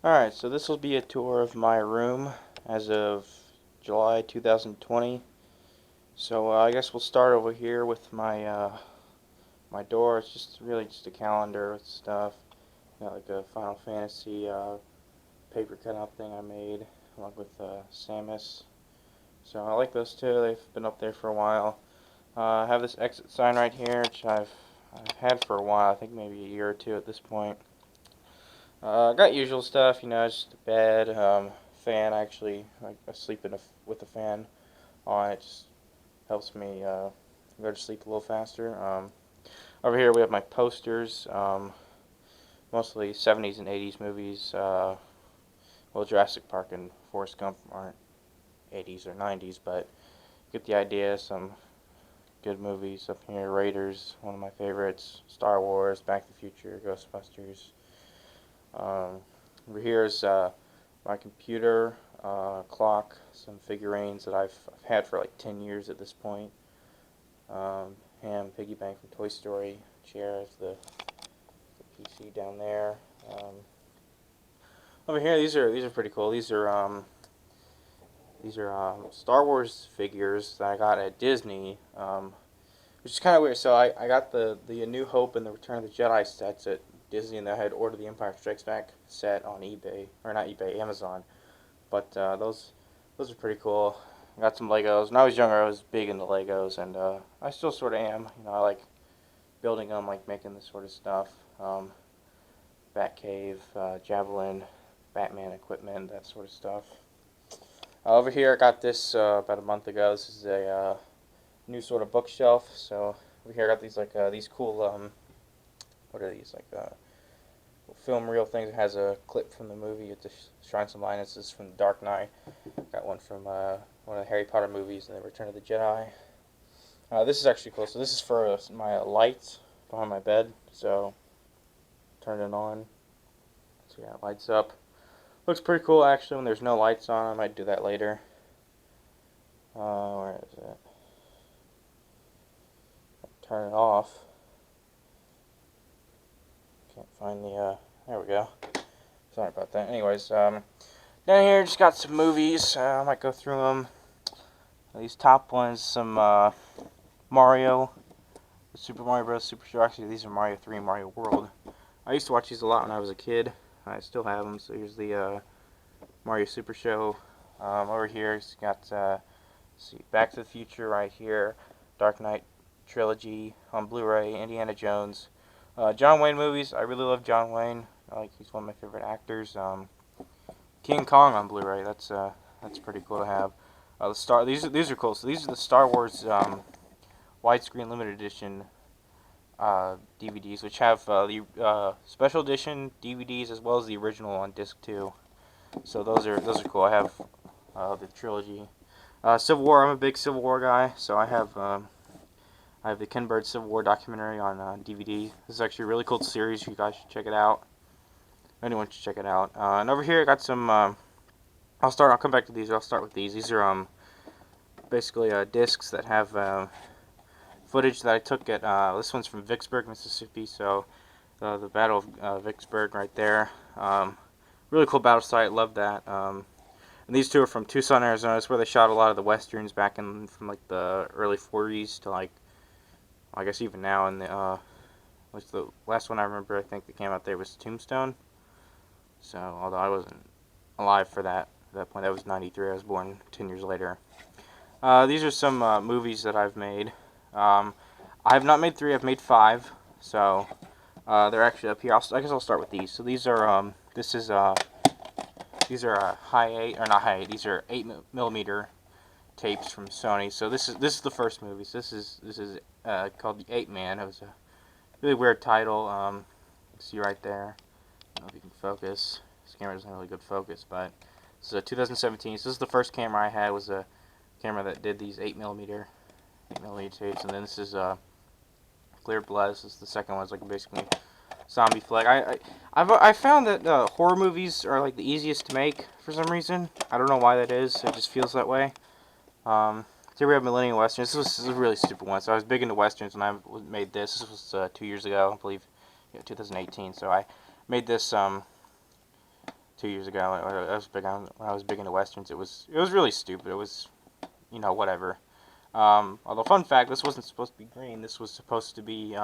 Alright, so this will be a tour of my room as of July 2020. So I guess we'll start over here with my door. It's just really just a calendar with stuff. Got like a Final Fantasy paper cutout thing I made along with Samus. So I like those two. They've been up there for a while. I have this exit sign right here, which I've had for a while. I think maybe a year or two at this point. I got usual stuff, just a bed, fan. Actually, I sleep with the fan on. It just helps me go to sleep a little faster. Over here we have my posters, mostly 70s and 80s movies. Well, Jurassic Park and Forrest Gump aren't 80s or 90s, but get the idea. Some good movies up here. Raiders, one of my favorites. Star Wars, Back to the Future, Ghostbusters. Over here is my computer, clock, some figurines that I've had for like 10 years at this point. Ham, Piggy Bank from Toy Story, chair, the PC down there. Over here, these are pretty cool. These are Star Wars figures that I got at Disney, which is kind of weird. So I got the A New Hope and the Return of the Jedi sets at Disney, and I had ordered the Empire Strikes Back set on eBay, or not eBay, Amazon. But those are pretty cool. I got some Legos. When I was younger, I was big into Legos, and I still sort of am. I like building them, like making this sort of stuff. Batcave, Javelin, Batman equipment, that sort of stuff. Over here, I got this about a month ago. This is a new sort of bookshelf. So over here, I got these these cool what are these film reel things. It has a clip from the movie to shine some light. This is from The Dark Knight. Got one from one of the Harry Potter movies and The Return of the Jedi. This is actually cool. So this is for my lights behind my bed. So turn it on. So yeah, it lights up. Looks pretty cool actually when there's no lights on. I might do that later. Where is it? Turn it off. Can't find the, there we go. Sorry about that. Anyways, down here just got some movies. I might go through them. These top ones, some Mario, Super Mario Bros. Super Show. Actually, these are Mario 3 and Mario World. I used to watch these a lot when I was a kid. I still have them. So here's the Mario Super Show. Over here, it's got see, Back to the Future right here, Dark Knight trilogy on Blu-ray, Indiana Jones, John Wayne movies. I really love John Wayne. He's one of my favorite actors. King Kong on Blu-ray. That's pretty cool to have. These are cool. So these are the Star Wars widescreen limited edition DVDs, which have the special edition DVDs as well as the original on disc too. So those are cool. I have the trilogy. Civil War. I'm a big Civil War guy, so I have the Ken Burns Civil War documentary on DVD. This is actually a really cool series. You guys should check it out. Anyone should check it out. And over here I got some. I'll come back to these. I'll start with these. These are basically discs that have footage that I took at. This one's from Vicksburg, Mississippi. So the Battle of Vicksburg right there. Really cool battle site. Love that. And these two are from Tucson, Arizona. It's where they shot a lot of the westerns back in from like the early 40s to like, I guess even now. And what's the last one I remember? I think that came out there was Tombstone. So although I wasn't alive for that at that point, that was '93. I was born 10 years later. These are some movies that I've made. I have not made 3. I've made 5. So they're actually up here. I guess I'll start with these. So these are these are high 8 or not high 8. These are 8mm tapes from Sony. So this is the first movie. So this is called The 8 Man. It was a really weird title. You can see right there. I don't know if you can focus. This camera doesn't have really good focus, but this is a 2017. So this is the first camera I had. Was a camera that did these 8mm tapes, and then this is Clear Blood. This is the second one. It's like basically zombie flick. I found that horror movies are like the easiest to make for some reason. I don't know why that is. It just feels that way. Here we have Millennium Westerns. This is a really stupid one. So I was big into westerns when I made this. This was 2 years ago, I believe, 2018. So I made this 2 2 years ago. When I was big into westerns. It was really stupid. It was, whatever. Although fun fact, this wasn't supposed to be green. This was supposed to be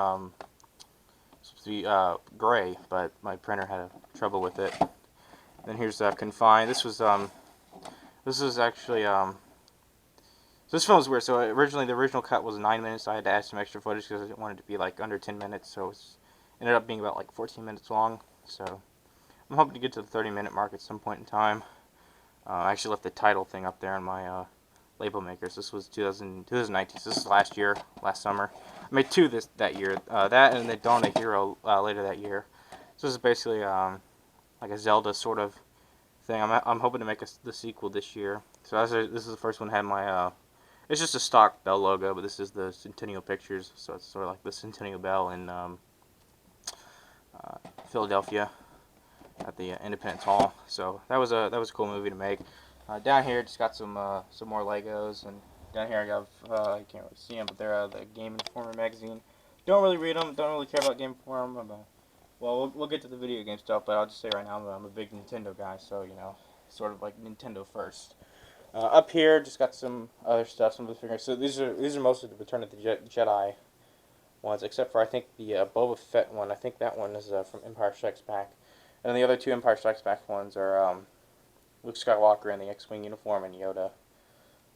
gray, but my printer had trouble with it. Then here's Confined. This was actually So this film was weird. So originally, the original cut was 9 minutes. I had to add some extra footage because I didn't want it to be like under 10 minutes. So it ended up being about like 14 minutes long. So I'm hoping to get to the 30-minute mark at some point in time. I actually left the title thing up there on my label makers. This was 2019. So this is last summer. I made two that year. That and the Dawn of Hero later that year. So this is basically like a Zelda sort of thing. I'm hoping to make the sequel this year. So this is the first one that had my it's just a stock Bell logo, but this is the Centennial Pictures, so it's sort of like the Centennial Bell in Philadelphia at the Independence Hall. So that was a cool movie to make. Down here, just got some more Legos, and down here I got I can't really see them, but they're the Game Informer magazine. Don't really read them. Don't really care about Game Informer. Well, we'll get to the video game stuff, but I'll just say right now I'm a big Nintendo guy, so sort of like Nintendo first. Up here, just got some other stuff, some of the figures. So these are mostly the Return of the Jedi ones, except for I think the Boba Fett one. I think that one is from Empire Strikes Back, and the other two Empire Strikes Back ones are Luke Skywalker in the X-wing uniform and Yoda.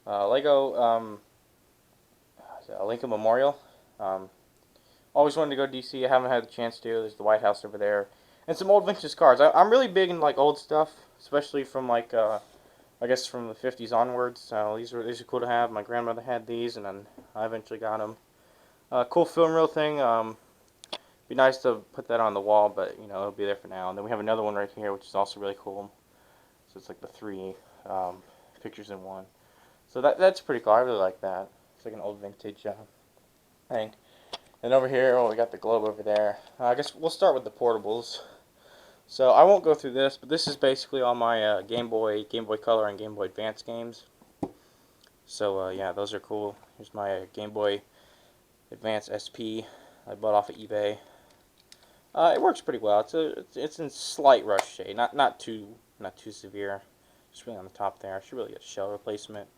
Lego Lincoln Memorial. Always wanted to go to DC. I haven't had the chance to. There's the White House over there, and some old vintage cars. I'm really big in like old stuff, especially from like I guess from the 50s onwards. So these are cool to have. My grandmother had these, and then I eventually got them. Cool film reel thing. Be nice to put that on the wall, but it'll be there for now. And then we have another one right here, which is also really cool. So it's like the three pictures in one. So that's pretty cool. I really like that. It's like an old vintage thing. And over here, we got the globe over there. I guess we'll start with the portables. So I won't go through this, but this is basically all my Game Boy Color, and Game Boy Advance games. So yeah, those are cool. Here's my Game Boy Advance SP. I bought off of eBay. It works pretty well. It's in slight rust shade, not too severe. Just really on the top there. I should really get a shell replacement.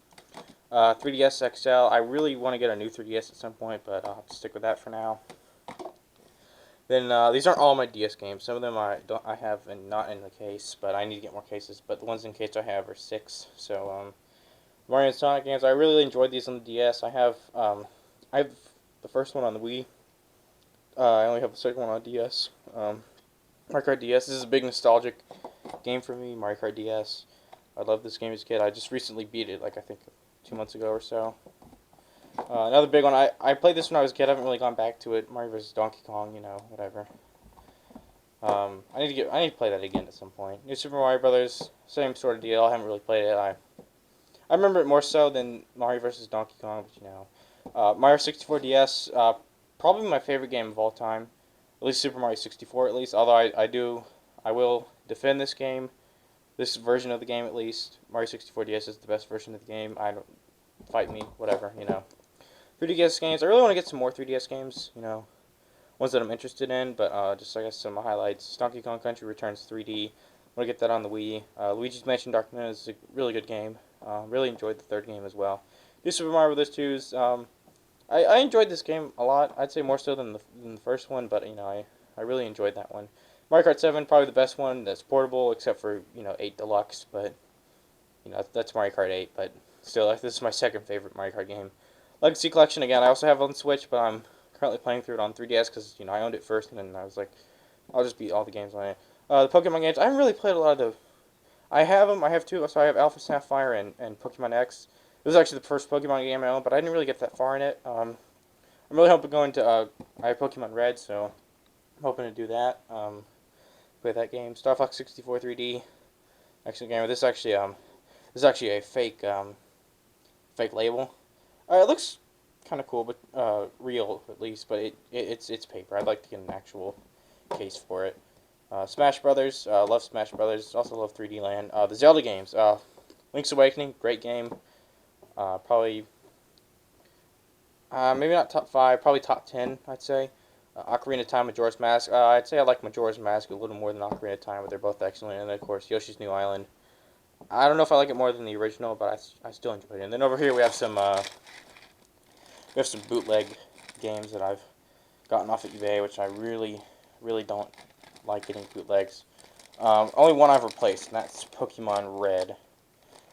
3DS XL. I really want to get a new 3DS at some point, but I'll have to stick with that for now. Then these aren't all my DS games. Some of them I have and not in the case, but I need to get more cases. But the ones in case I have are 6. So Mario and Sonic games. I really enjoyed these on the DS. I have the first one on the Wii. I only have the second one on DS. Mario Kart DS. This is a big nostalgic game for me. Mario Kart DS. I love this game as a kid. I just recently beat it, like I think 2 months ago or so. Another big one, I played this when I was a kid. I haven't really gone back to it. Mario vs. Donkey Kong, whatever. I need to play that again at some point. New Super Mario Brothers, same sort of deal. I haven't really played it. I remember it more so than Mario vs. Donkey Kong, but Mario 64 DS, probably my favorite game of all time. At least Super Mario 64, at least. Although I will defend this game, this version of the game at least. Mario 64 DS is the best version of the game. Fight me, whatever, 3DS games. I really want to get some more 3DS games, ones that I'm interested in, but just I guess some highlights. Donkey Kong Country Returns 3D. I want to get that on the Wii. Luigi's Mansion Dark Moon is a really good game. Really enjoyed the third game as well. New Super Mario Bros. 2's. I enjoyed this game a lot. I'd say more so than the first one, but I really enjoyed that one. Mario Kart 7, probably the best one that's portable, except for 8 Deluxe, but that's Mario Kart 8, but still, this is my second favorite Mario Kart game. Legacy Collection, again, I also have on Switch, but I'm currently playing through it on 3DS because, I owned it first, and then I was like, I'll just beat all the games on it. The Pokemon games, I haven't really played a lot of the... I have them, I have two, so I have Alpha Sapphire and Pokemon X. It was actually the first Pokemon game I owned, but I didn't really get that far in it. I'm really hoping to go into, I have Pokemon Red, so I'm hoping to do that. Play that game. Star Fox 64 3D. Excellent game. This is actually a fake label. It looks kind of cool, but real at least. But it's paper. I'd like to get an actual case for it. Smash Brothers. Love Smash Brothers. Also love 3D Land. The Zelda games. Link's Awakening. Great game. Probably maybe not top 5. Probably top 10. I'd say. Ocarina of Time, Majora's Mask. I'd say I like Majora's Mask a little more than Ocarina of Time, but they're both excellent. And then, of course, Yoshi's New Island. I don't know if I like it more than the original, but I still enjoy it. And then over here we have some bootleg games that I've gotten off of eBay, which I really don't like getting bootlegs. Only one I've replaced, and that's Pokemon Red.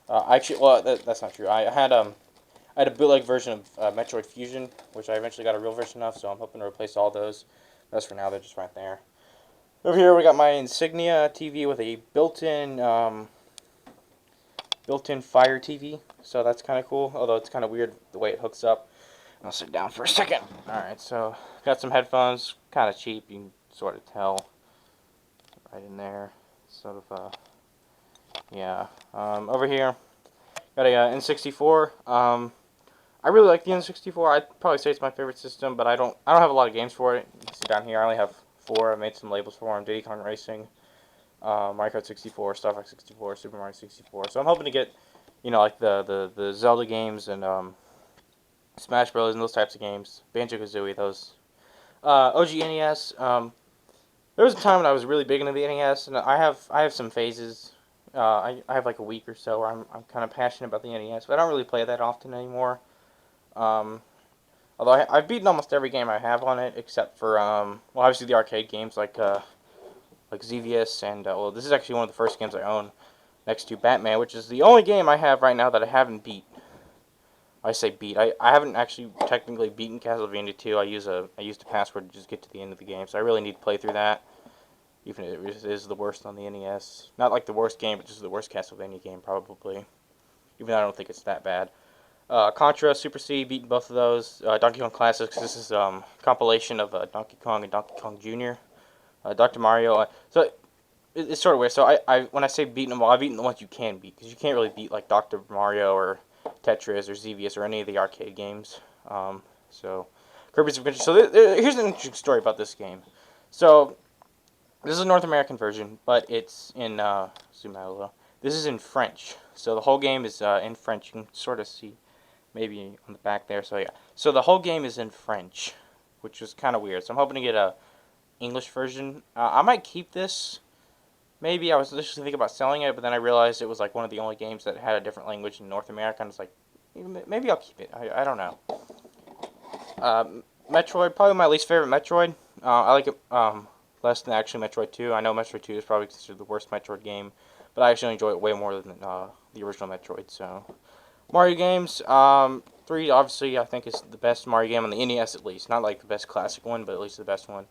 Well, that's not true. I had a bootleg version of Metroid Fusion, which I eventually got a real version of, so I'm hoping to replace all those. As for now, they're just right there. Over here, we got my Insignia TV with a built-in Fire TV, so that's kind of cool. Although it's kind of weird the way it hooks up. I'll sit down for a second. All right, so got some headphones, kind of cheap. You can sort of tell right in there. Sort of yeah. Over here, got a N64. I really like the N64. I'd probably say it's my favorite system, but I don't have a lot of games for it. You can see down here, I only have 4. I made some labels for them: Diddy Kong Racing, Mario Kart 64, Star Fox 64, Super Mario 64. So I'm hoping to get, like the Zelda games and Smash Bros. And those types of games. Banjo-Kazooie, those. OG NES. There was a time when I was really big into the NES, and I have some phases. I have like a week or so where I'm kind of passionate about the NES, but I don't really play that often anymore. Um, Although I've beaten almost every game I have on it, except for well, obviously the arcade games like Xevious, and well, this is actually one of the first games I own next to Batman, which is the only game I have right now that I haven't beat. I say beat. I haven't actually technically beaten Castlevania 2. I used a password to just get to the end of the game, so I really need to play through that. Even if it is the worst on the NES. Not like the worst game, but just the worst Castlevania game, probably. Even though I don't think it's that bad. Contra, Super C, beaten both of those. Donkey Kong Classics, this is compilation of Donkey Kong and Donkey Kong Jr. Dr. Mario. It's sort of weird. So when I say beaten them all, I've beaten the ones you can beat. Because you can't really beat like Dr. Mario or Tetris or Xevious or any of the arcade games. So Kirby's Adventure. So here's an interesting story about this game. So this is a North American version, but it's in zoom out a little. This is in French. So the whole game is in French. You can sort of see maybe on the back there. So yeah. So the whole game is in French, which is kind of weird. So I'm hoping to get a English version. I might keep this. Maybe I was initially thinking about selling it, but then I realized it was like one of the only games that had a different language in North America, and it's like, maybe I'll keep it. I don't know. Metroid, probably my least favorite Metroid. I like it less than actually Metroid 2. I know Metroid 2 is probably considered the worst Metroid game, but I actually enjoy it way more than the original Metroid. So Mario games, 3 obviously I think is the best Mario game on the NES at least. Not like the best classic one, but at least the best one.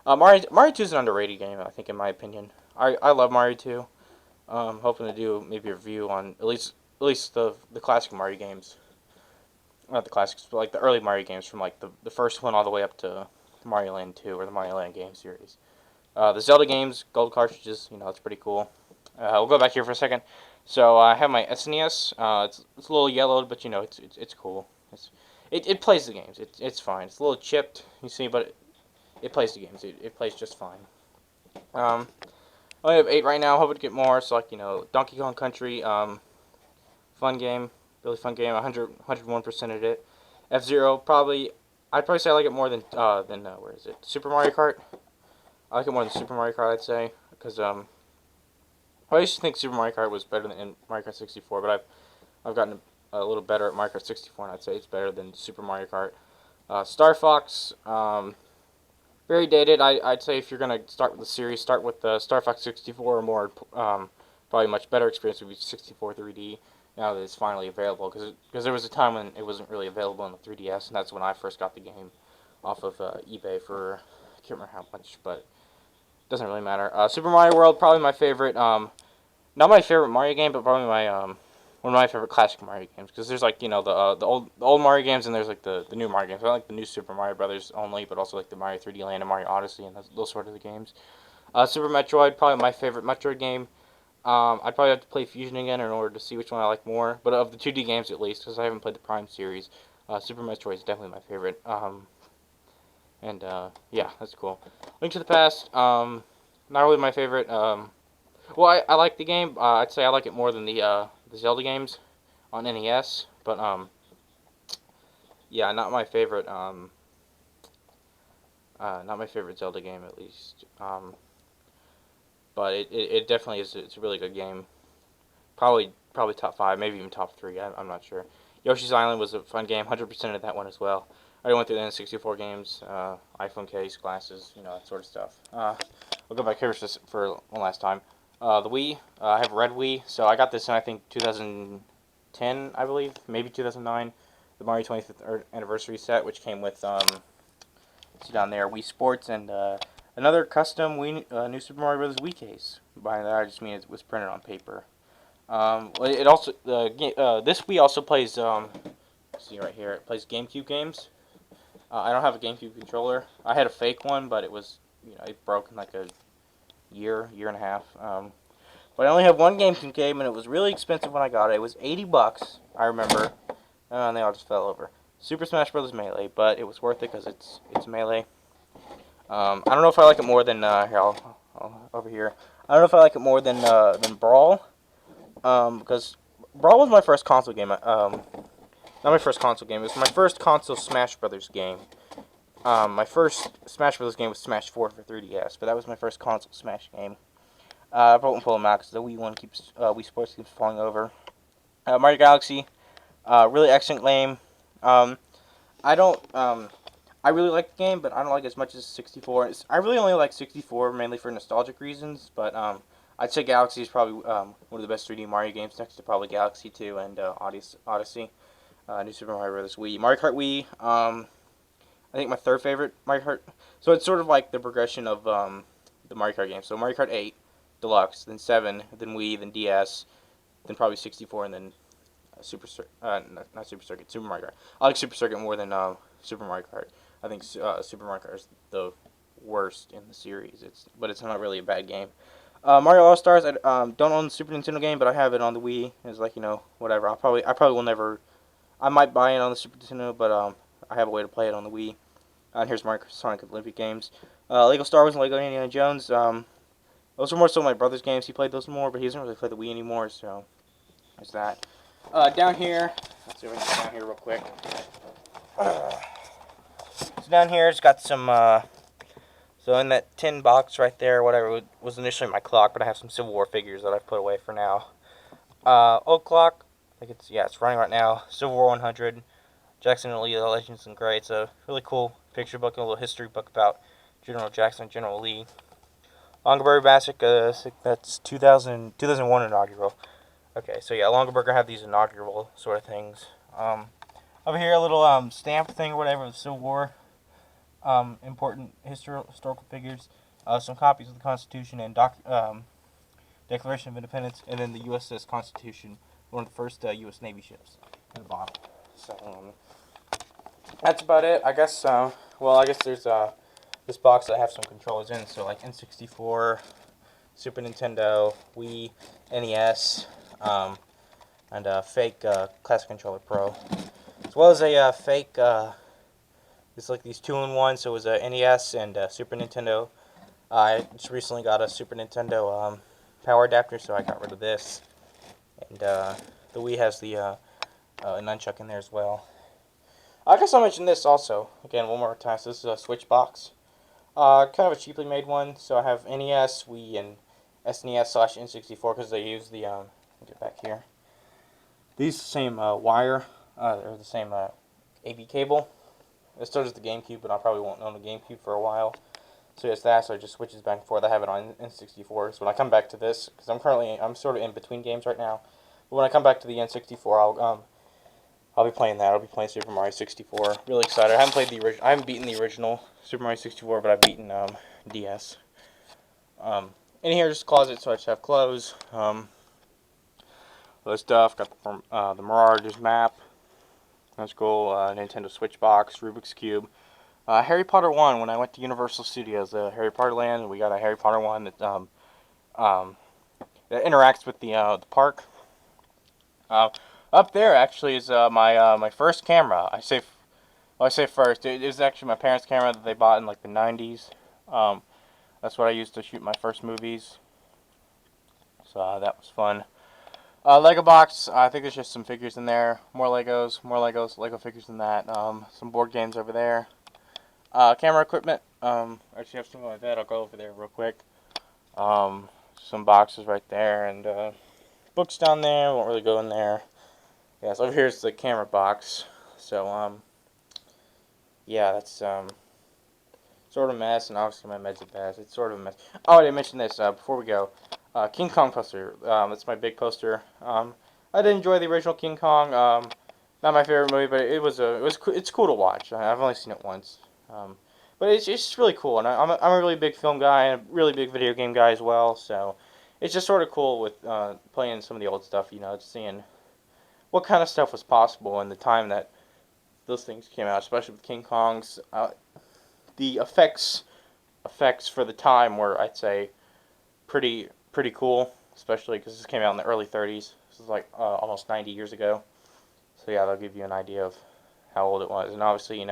Mario 2 is an underrated game, I think, in my opinion. I love Mario 2. Hoping to do maybe a review on at least the classic Mario games. Not the classics, but like the early Mario games from like the first one all the way up to Mario Land 2 or the Mario Land game series. The Zelda games, gold cartridges, it's pretty cool. We'll go back here for a second. So I have my SNES. It's a little yellowed, but it's cool. It plays the games. It's fine. It's a little chipped, you see, but it plays the games. It plays just fine. I only have 8 right now. Hoping to get more. So like Donkey Kong Country, fun game, really fun game. 101%ed it. F-Zero I'd probably say I like it more than where is it? Super Mario Kart. I like it more than Super Mario Kart, I'd say, because I used to think Super Mario Kart was better than Mario Kart 64, but I've gotten a little better at Mario Kart 64, and I'd say it's better than Super Mario Kart. Star Fox, very dated. I'd say if you're gonna start with the series, start with Star Fox 64 or more. Probably a much better experience would be 64 3D. Now that it's finally available, because there was a time when it wasn't really available on the 3DS, and that's when I first got the game off of eBay for I can't remember how much, but it doesn't really matter. Super Mario World, probably my favorite. Not my favorite Mario game, but probably my one of my favorite classic Mario games, because there's like the old Mario games, and there's like the new Mario games. I like the new Super Mario Brothers only, but also like the Mario 3D Land and Mario Odyssey and those sort of the games. Super Metroid, probably my favorite Metroid game. I'd probably have to play Fusion again in order to see which one I like more, but of the 2D games at least, because I haven't played the Prime series, Super Metroid is definitely my favorite. Yeah, that's cool. Link to the Past, not really my favorite. Well, I like the game. I'd say I like it more than the Zelda games on NES, but yeah, not my favorite. Not my favorite Zelda game, at least. But it definitely is. It's a really good game. Probably top five, maybe even top three. I'm not sure. Yoshi's Island was a fun game. 100% of that one as well. I already went through the N64 games, iPhone case, glasses, that sort of stuff. I'll go back here for one last time. The Wii, I have a red Wii, so I got this in I think 2010, I believe, maybe 2009. The Mario 25th anniversary set, which came with see down there, Wii Sports and another custom Wii, New Super Mario Bros. Wii case. By that I just mean it was printed on paper. It also this Wii also plays see right here, it plays GameCube games. I don't have a GameCube controller. I had a fake one, but it was it broke in like a year and a half. But I only have one GameCube game, and it was really expensive when I got it. It was $80, I remember, and they all just fell over. Super Smash Bros. Melee, but it was worth it because it's Melee. I don't know if I like it more than here. I'll over here. I don't know if I like it more than Brawl. Because Brawl was my first console game. Not my first console game. It was my first console Smash Brothers game. My first Smash Brothers game was Smash 4 for 3DS, but that was my first console Smash game. I probably won't pull them out because the Wii one keeps Wii Sports keeps falling over. Mario Galaxy, really excellent game. I don't. I really like the game, but I don't like it as much as 64. I really only like 64 mainly for nostalgic reasons, but I'd say Galaxy is probably one of the best 3D Mario games, next to probably Galaxy 2 and Odyssey. New Super Mario Bros. Wii. Mario Kart Wii, I think my third favorite Mario Kart. So it's sort of like the progression of the Mario Kart games. So Mario Kart 8, Deluxe, then 7, then Wii, then DS, then probably 64, and then not Super Circuit, Super Mario Kart. I like Super Circuit more than Super Mario Kart. I think Super Mario Kart is the worst in the series. But it's not really a bad game. Mario All Stars. I don't own the Super Nintendo game, but I have it on the Wii. It's like whatever. I probably will never. I might buy it on the Super Nintendo, but I have a way to play it on the Wii. And here's Mario Sonic Olympic games. Lego Star Wars and Lego Indiana Jones. Those are more so my brother's games. He played those more, but he doesn't really play the Wii anymore. So there's that. Down here. Let's see if we can get down here real quick. So down here, it's got some. So in that tin box right there, whatever was initially my clock, but I have some Civil War figures that I've put away for now. Old clock, I think it's running right now. Civil War 100, Jackson and Lee, the Legends and Gray. It's a really cool picture book and a little history book about General Jackson and General Lee. Longaberger Basic, that's 2001 inaugural. Okay, so yeah, Longaberger have these inaugural sort of things. Over here, a little stamp thing or whatever of the Civil War. Important historical figures, some copies of the Constitution and Declaration of Independence, and then the USS Constitution, one of the first U.S. Navy ships in the bottom. So that's about it. I guess. I guess there's this box that I have some controllers in. So like N64, Super Nintendo, Wii, NES, and a fake Classic Controller Pro, as well as a fake. It's like these 2-in-1, so it was a NES and a Super Nintendo. I just recently got a Super Nintendo power adapter, so I got rid of this. And the Wii has the nunchuck in there as well. I guess I'll mention this also, again, one more time. So this is a Switch box. Kind of a cheaply made one, so I have NES, Wii, and SNES/N64 because they use the, get back here. They use the same wire, or the same AV cable. It still does the GameCube, but I probably won't own a GameCube for a while. So it's that, so it just switches back and forth. I have it on N64. So when I come back to this, because I'm sort of in between games right now. But when I come back to the N64, I'll be playing that. I'll be playing Super Mario 64. Really excited. I haven't played the original. I haven't beaten the original Super Mario 64, but I've beaten DS. In here, just a closet, so I just have clothes. Other stuff. Got the Marauders map. That's cool. Nintendo Switch box, Rubik's Cube. Harry Potter 1, when I went to Universal Studios, Harry Potter Land, and we got a Harry Potter 1 that interacts with the park. Up there, actually, is my first camera. I say first. It was actually my parents' camera that they bought in, like, the 90s. That's what I used to shoot my first movies. So that was fun. Lego box, I think there's just some figures in there. More Legos, Lego figures than that. Some board games over there. Camera equipment, Actually have some on my bed. I'll go over there real quick. Um, some boxes right there, and books down there. Won't really go in there. Yeah, so over here's the camera box. So yeah, that's sort of a mess, and obviously my meds are bad. It's sort of a mess. Oh, I didn't mention this before we go. King Kong poster. That's my big poster. I did enjoy the original King Kong. Not my favorite movie, but it's cool to watch. I've only seen it once. But it's just really cool, and I'm a really big film guy and a really big video game guy as well. So it's just sort of cool with playing some of the old stuff. Just seeing what kind of stuff was possible in the time that those things came out, especially with King Kong's. The effects for the time were, I'd say, pretty cool, especially because this came out in the early 30s. This is like almost 90 years ago. So yeah, that'll give you an idea of how old it was. And obviously,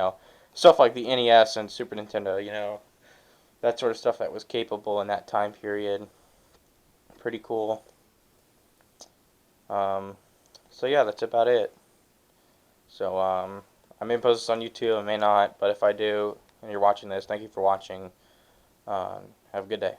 stuff like the NES and Super Nintendo, that sort of stuff that was capable in that time period. Pretty cool. Um, so yeah, that's about it. So I may post this on YouTube, I may not, but if I do, and you're watching this, thank you for watching. Have a good day.